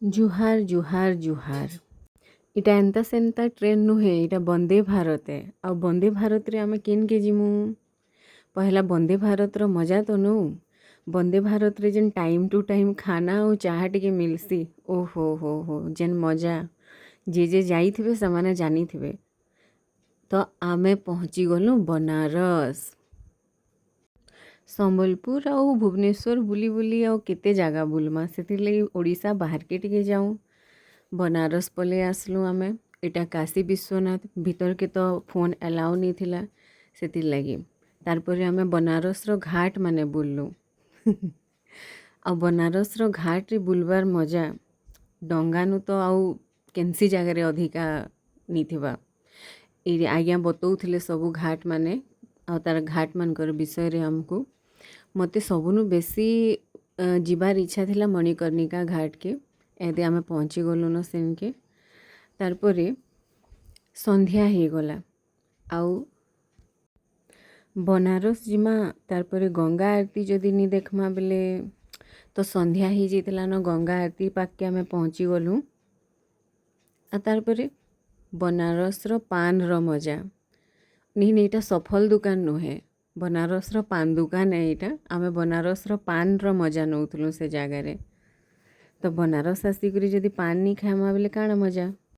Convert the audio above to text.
जुहार जुहार जुहार इटा एंता Santa train नुहे इटा वंदे भारत है आ वंदे भारत रे आमे किन के जिमु पहला वंदे भारत रो मजा तो नु वंदे भारत रे जेन टाइम टू टाइम खाना और चाह टिके मिलसी ओ हो जेन मजा जे जाइथिबे समाने जानिथिबे। तो आमे पहुँची गलु बनारस संबलपुर आउ भुवनेश्वर बुली बुली आउ केते जगह बुलमा से ओडिशा बाहर के टिके जाऊँ बनारस पले आसलु आमे इटा काशी विश्वनाथ भीतर के तो फोन अलाउ नहीं थिला से लगी तार पर आमे बनारस रो घाट माने बुललु आ बनारस रो घाट रे बुलबार मजा डंगानु तो आउ केनसी जगह रे अधिका नहीं थिबा ये आज्ञा बतौथिले सबू घाट माने आ तार घाट मानकर विषय रे हमको मते सबुनु बेसी जीवार इच्छा थिला मणिकर्णिका घाट के एदे आमे पहुँची गलु न सेन के तार परे संध्या हे गला आउ बनारस जिमा तार परे गंगा आरती जदि नहीं देखमा बेले तो संध्या ही जेतला न गंगा आरती पाक के आमे पहुँची गलु आ तार परे बनारस रो पान रो मजा नहीं एटा सफल दुकान नुहे बनारस रो पान दुकान है एटा आमे बनारस रो पान रो मजा नौथलु से जगार तो बनारस आसिक जदि पान नहीं खामा बेले काଣା मजा।